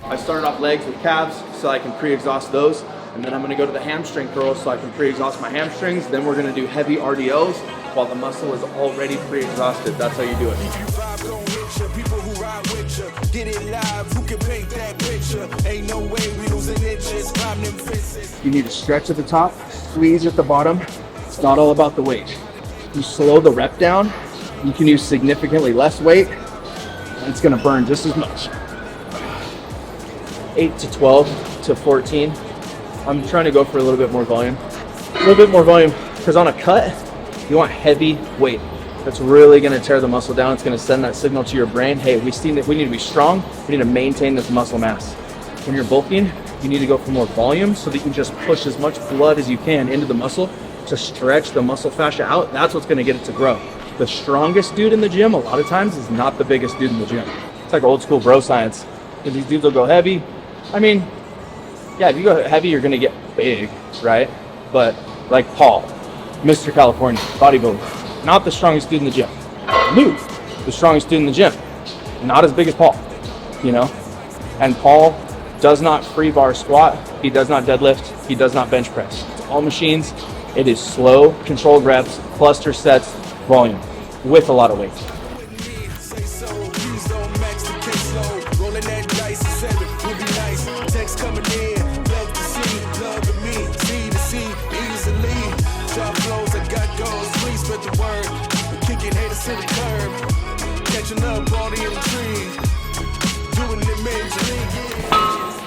I started off legs with calves so I can pre-exhaust those. And then I'm gonna go to the hamstring curls so I can pre-exhaust my hamstrings. Then we're gonna do heavy RDOs while the muscle is already pre-exhausted. That's how you do it. You need to stretch at the top, squeeze at the bottom. It's not all about the weight. You slow the rep down, you can use significantly less weight, and it's gonna burn just as much. 8 to 12 to 14. I'm trying to go for a little bit more volume. A little bit more volume, because on a cut, you want heavy weight. That's really gonna tear the muscle down. It's gonna send that signal to your brain, hey, we need to be strong, we need to maintain this muscle mass. When you're bulking, you need to go for more volume so that you can just push as much blood as you can into the muscle to stretch the muscle fascia out. That's what's gonna get it to grow. The strongest dude in the gym, a lot of times, is not the biggest dude in the gym. It's like old school bro science. Because these dudes will go heavy. I mean, yeah, if you go heavy, you're gonna get big, right? But like Paul, Mr. California, bodybuilder, not the strongest dude in the gym. Luke, the strongest dude in the gym, not as big as Paul, you know? And Paul does not free bar squat, he does not deadlift, he does not bench press. It's all machines. It is slow, controlled reps, cluster sets, volume, with a lot of weight.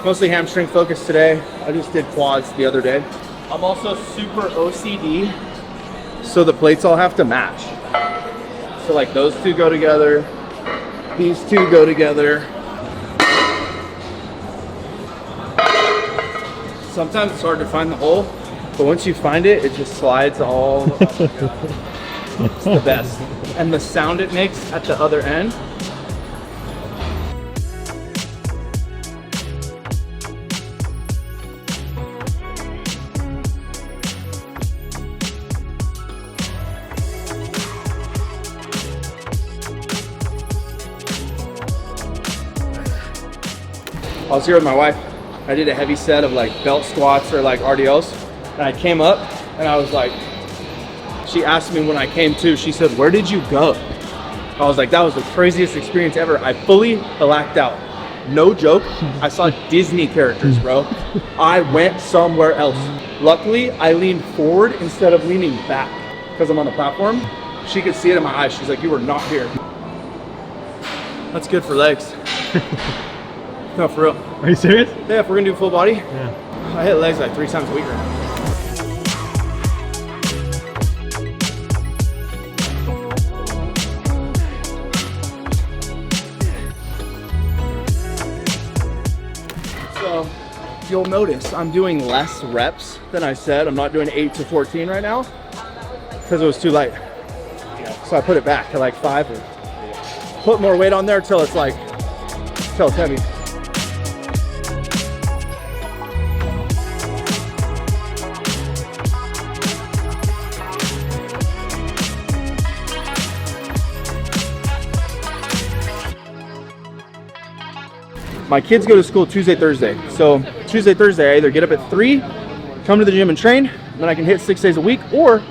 Mostly hamstring focused today. I just did quads the other day. I'm also super OCD, so the plates all have to match. So like those two go together, these two go together. Sometimes it's hard to find the hole, but once you find it, it just slides all the way. It's the best. And the sound it makes at the other end. I was here with my wife. I did a heavy set of like belt squats or like RDOs, and I came up and I was like, she asked me when I came to, she said, where did you go? I was like, that was the craziest experience ever. I fully blacked out. No joke. I saw Disney characters, bro. I went somewhere else. Luckily, I leaned forward instead of leaning back because I'm on the platform. She could see it in my eyes. She's like, you were not here. That's good for legs. No, for real. Are you serious? Yeah, if we're gonna do full body, yeah. I hit legs like 3 times a week right now. So you'll notice I'm doing less reps than I said. I'm not doing 8 to 14 right now because it was too light. So I put it back to like 5 or put more weight on there till it's like, till it's heavy. My kids go to school Tuesday, Thursday. So Tuesday, Thursday, I either get up at 3, come to the gym and train, then I can hit 6 days a week, or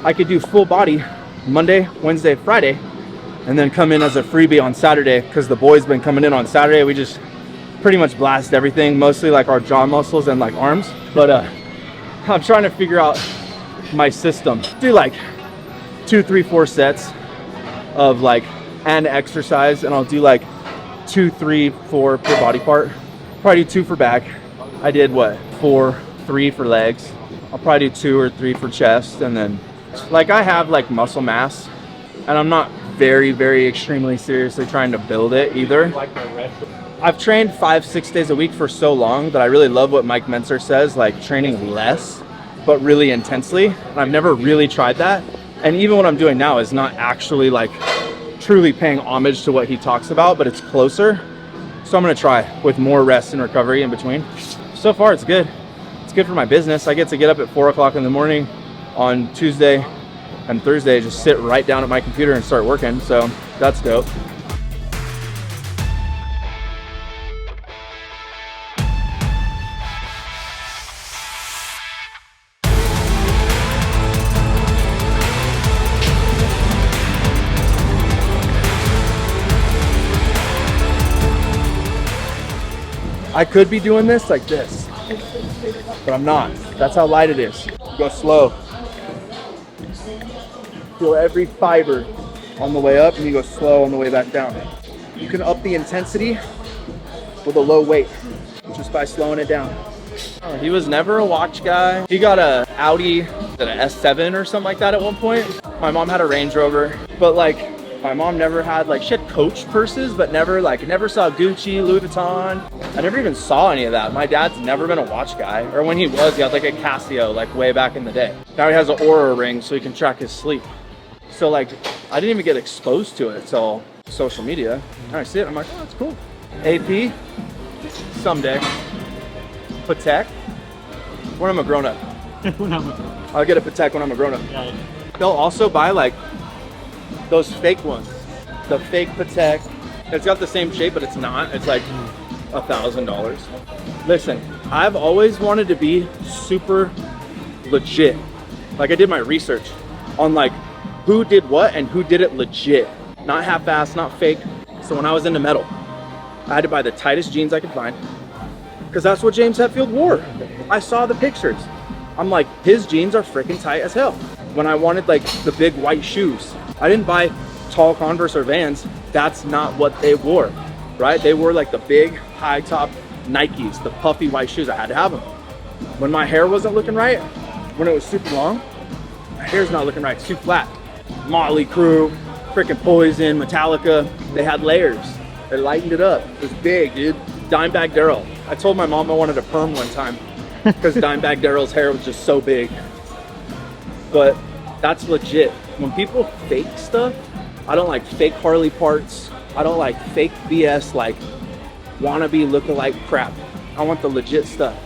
I could do full body Monday, Wednesday, Friday, and then come in as a freebie on Saturday because the boys been coming in on Saturday. We just pretty much blast everything, mostly like our jaw muscles and like arms. But I'm trying to figure out my system. Do like 2, 3, 4 sets of like an exercise, and I'll do like 2, 3, 4 per body part. Probably do 2 for back. I did what? 4, 3 for legs. I'll probably do 2 or 3 for chest, and then like I have like muscle mass, and I'm not very extremely seriously trying to build it either. I've trained 5, 6 days a week for so long that I really love what Mike Mentzer says, like training less but really intensely. And I've never really tried that, and even what I'm doing now is not actually like truly paying homage to what he talks about, but it's closer. So I'm gonna try with more rest and recovery in between. So far it's good. It's good for my business. I get to get up at 4 o'clock in the morning on Tuesday and Thursday, just sit right down at my computer and start working. So that's dope. I could be doing this like this, but I'm not. That's how light it is. Go slow. Feel every fiber on the way up, and you go slow on the way back down. You can up the intensity with a low weight just by slowing it down. He was never a watch guy. He got a Audi, an S7 or something like that at one point. My mom had a Range Rover, but like my mom never had, like, she had Coach purses, but never saw Gucci, Louis Vuitton. I never even saw any of that. My dad's never been a watch guy, or when he was, he had like a Casio, like way back in the day. Now he has an Oura ring so he can track his sleep. So like, I didn't even get exposed to it till social media. And I see it, I'm like, oh, that's cool. AP, someday. Patek, when I'm a grown up. I'll get a Patek when I'm a grown up. Yeah. They'll also buy like those fake ones. The fake Patek. It's got the same shape, but it's not. It's like $1,000. Listen, I've always wanted to be super legit. Like, I did my research on like who did what and who did it legit. Not half-assed, not fake. So when I was into metal, I had to buy the tightest jeans I could find, because that's what James Hetfield wore. I saw the pictures. I'm like, his jeans are freaking tight as hell. When I wanted like the big white shoes, I didn't buy tall Converse or Vans. That's not what they wore, right? They wore like the big high top Nikes, the puffy white shoes. I had to have them. When my hair wasn't looking right, when it was super long, my hair's not looking right, it's too flat. Motley Crue, freaking Poison, Metallica, they had layers. They lightened it up. It was big, dude. Dimebag Darrell. I told my mom I wanted a perm one time because Dimebag Darrell's hair was just so big. But that's legit. When people fake stuff, I don't like fake Harley parts. I don't like fake BS, like wannabe lookalike crap. I want the legit stuff.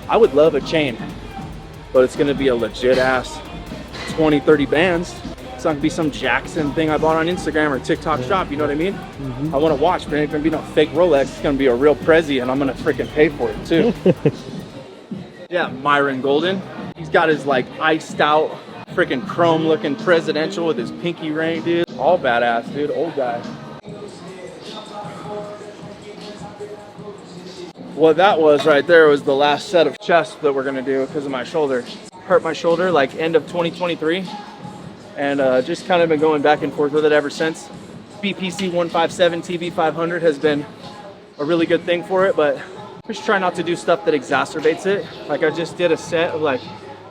I would love a chain, but it's gonna be a legit ass 20, 30 bands. It's not gonna be some Jackson thing I bought on Instagram or TikTok shop, you know what I mean? I want to watch, but it ain't gonna be no fake Rolex. It's gonna be a real Prezi, and I'm gonna freaking pay for it too. Yeah, Myron Golden. He's got his like iced out, freaking chrome looking presidential with his pinky ring, dude. All badass, dude, old guy. What that was right there was the last set of chest that we're gonna do because of my shoulder. Hurt my shoulder like end of 2023. And just kind of been going back and forth with it ever since. BPC 157 TV 500 has been a really good thing for it, but just try not to do stuff that exacerbates it. Like, I just did a set of like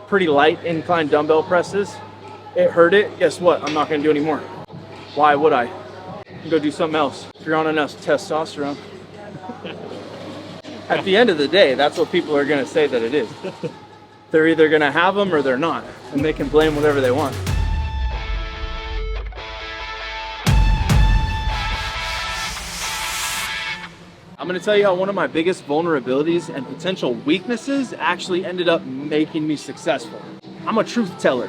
pretty light incline dumbbell presses. It hurt it. Guess what? I'm not gonna do any more. Why would I? Go do something else. If you're on enough testosterone. At the end of the day, that's what people are gonna say that it is. They're either gonna have them or they're not, and they can blame whatever they want. I'm gonna tell you how one of my biggest vulnerabilities and potential weaknesses actually ended up making me successful. I'm a truth teller,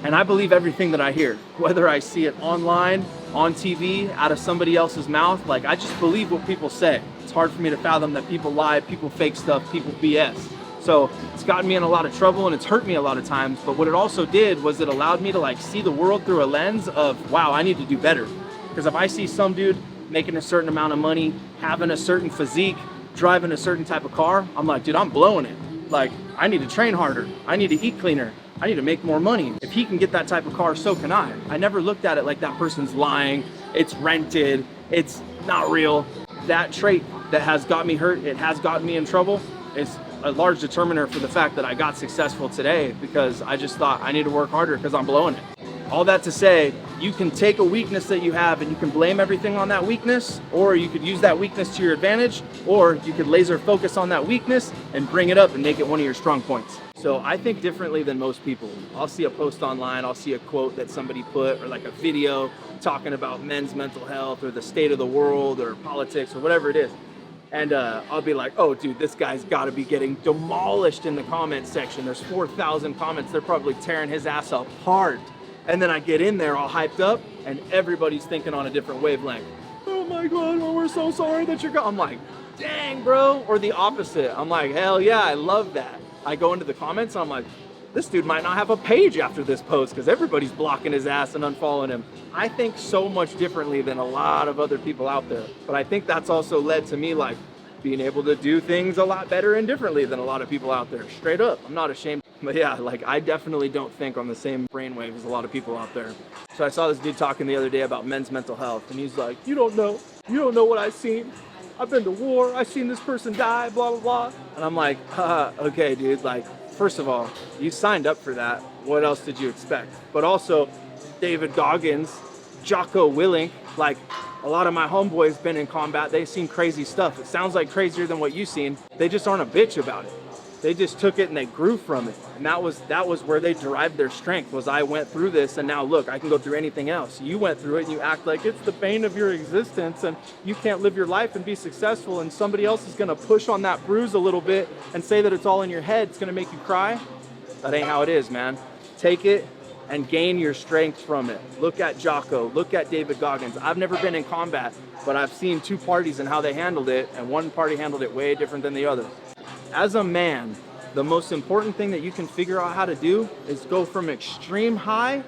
and I believe everything that I hear, whether I see it online, on TV, out of somebody else's mouth. Like, I just believe what people say. It's hard for me to fathom that people lie, people fake stuff, people BS. So it's gotten me in a lot of trouble, and it's hurt me a lot of times. But what it also did was it allowed me to like see the world through a lens of, wow, I need to do better. Because if I see some dude making a certain amount of money, having a certain physique, driving a certain type of car, I'm like, dude, I'm blowing it. Like, I need to train harder. I need to eat cleaner. I need to make more money. If he can get that type of car, so can I. I never looked at it like that person's lying, it's rented, it's not real. That trait that has got me hurt, it has gotten me in trouble, is a large determiner for the fact that I got successful today, because I just thought I need to work harder because I'm blowing it. All that to say, you can take a weakness that you have and you can blame everything on that weakness, or you could use that weakness to your advantage, or you could laser focus on that weakness and bring it up and make it one of your strong points. So I think differently than most people. I'll see a post online, I'll see a quote that somebody put, or like a video talking about men's mental health or the state of the world or politics or whatever it is. And I'll be like, oh dude, this guy's gotta be getting demolished in the comment section. There's 4,000 comments, they're probably tearing his ass up hard. And then I get in there all hyped up and everybody's thinking on a different wavelength. Oh my God, well, we're so sorry that you're gone. I'm like, dang bro, or the opposite. I'm like, hell yeah, I love that. I go into the comments and I'm like, this dude might not have a page after this post because everybody's blocking his ass and unfollowing him. I think so much differently than a lot of other people out there. But I think that's also led to me like being able to do things a lot better and differently than a lot of people out there. Straight up, I'm not ashamed. But yeah, like I definitely don't think on the same brainwave as a lot of people out there. So I saw this dude talking the other day about men's mental health, and he's like, you don't know what I've seen. I've been to war, I've seen this person die, blah, blah, blah. And I'm like, okay, dude, like, first of all, you signed up for that. What else did you expect? But also, David Goggins, Jocko Willink, like a lot of my homeboys been in combat, they've seen crazy stuff. It sounds like crazier than what you've seen. They just aren't a bitch about it. They just took it and they grew from it. And that was where they derived their strength, was I went through this and now look, I can go through anything else. You went through it and you act like it's the bane of your existence and you can't live your life and be successful, and somebody else is gonna push on that bruise a little bit and say that it's all in your head, it's gonna make you cry. That ain't how it is, man. Take it and gain your strength from it. Look at Jocko, look at David Goggins. I've never been in combat, but I've seen two parties and how they handled it, and one party handled it way different than the other. As a man, the most important thing that you can figure out how to do is go from extreme high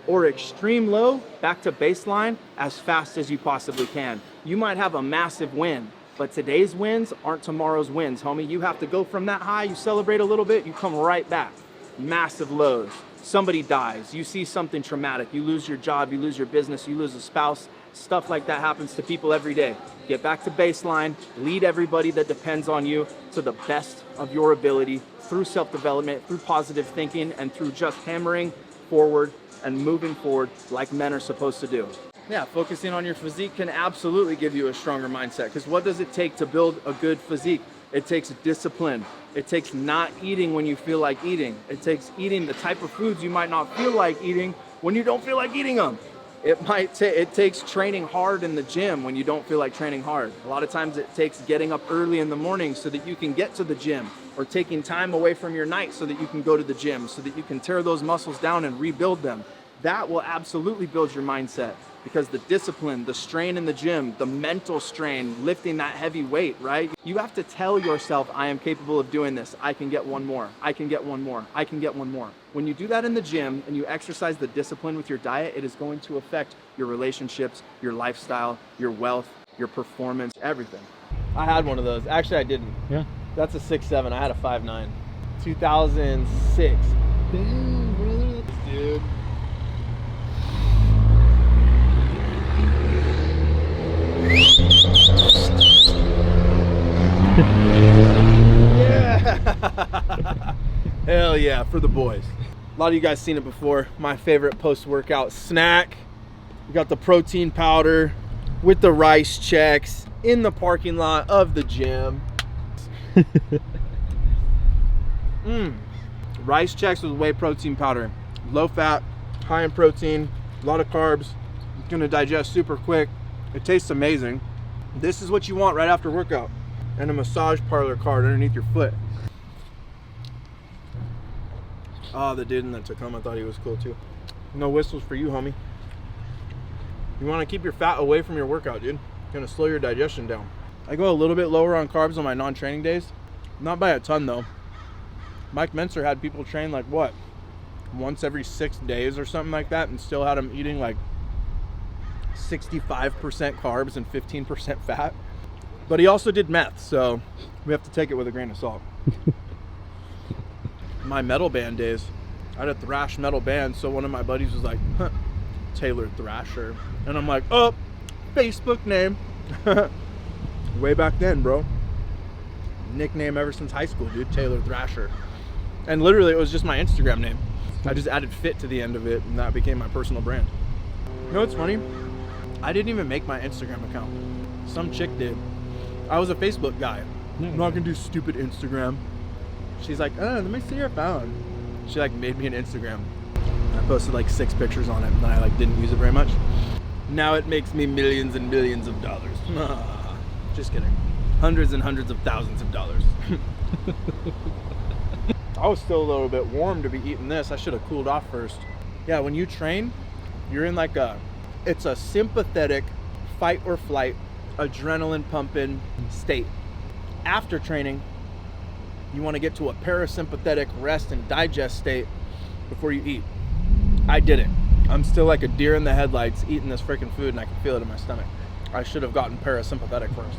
or extreme low back to baseline as fast as you possibly can. You might have a massive win, but today's wins aren't tomorrow's wins, homie. You have to go from that high, you celebrate a little bit, you come right back. Massive lows. Somebody dies, you see something traumatic, you lose your job, you lose your business, you lose a spouse. Stuff like that happens to people every day. Get back to baseline, lead everybody that depends on you to the best of your ability through self-development, through positive thinking, and through just hammering forward and moving forward like men are supposed to do. Yeah, focusing on your physique can absolutely give you a stronger mindset, because what does it take to build a good physique? It takes discipline. It takes not eating when you feel like eating. It takes eating the type of foods you might not feel like eating when you don't feel like eating them. It takes training hard in the gym when you don't feel like training hard. A lot of times it takes getting up early in the morning so that you can get to the gym, or taking time away from your night so that you can go to the gym, so that you can tear those muscles down and rebuild them. That will absolutely build your mindset, because the discipline, the strain in the gym, the mental strain, lifting that heavy weight, right? You have to tell yourself, I am capable of doing this. I can get one more. I can get one more. I can get one more. When you do that in the gym and you exercise the discipline with your diet, it is going to affect your relationships, your lifestyle, your wealth, your performance, everything. I had one of those. Actually, I didn't. Yeah. That's a 6'7". I had a 5'9". 2006. Damn, brother. Dude. Yeah. Hell yeah, for the boys. A lot of you guys seen it before. My favorite post-workout snack. We got the protein powder with the rice checks in the parking lot of the gym. Rice checks with whey protein powder. Low fat, high in protein, a lot of carbs. It's gonna digest super quick. It tastes amazing. This is what you want right after workout. And a massage parlor card underneath your foot. Oh, the dude in the Tacoma thought he was cool too. No whistles for you, homie. You want to keep your fat away from your workout, dude. It's gonna slow your digestion down. I go a little bit lower on carbs on my non-training days. Not by a ton though. Mike Menser had people train like what? Once every 6 days or something like that, and still had them eating like 65% carbs and 15% fat. But he also did meth, so we have to take it with a grain of salt. My metal band days, I had a thrash metal band, so one of my buddies was like, huh, Taylor Thrasher. And I'm like, oh, Facebook name. Way back then, bro. Nickname ever since high school, dude, Taylor Thrasher. And literally it was just my Instagram name. I just added fit to the end of it, and that became my personal brand. You know what's funny? I didn't even make my Instagram account. Some chick did. I was a Facebook guy. I'm not gonna do stupid Instagram. She's like, oh, let me see your phone. She like made me an Instagram. I posted like 6 pictures on it, and then I like didn't use it very much. Now it makes me millions and millions of dollars. Just kidding. Hundreds and hundreds of thousands of dollars. I was still a little bit warm to be eating this. I should have cooled off first. Yeah, when you train, you're in like it's a sympathetic fight or flight, adrenaline pumping state. After training, you want to get to a parasympathetic rest and digest state before you eat. I didn't. I'm still like a deer in the headlights eating this freaking food, and I can feel it in my stomach. I should have gotten parasympathetic first.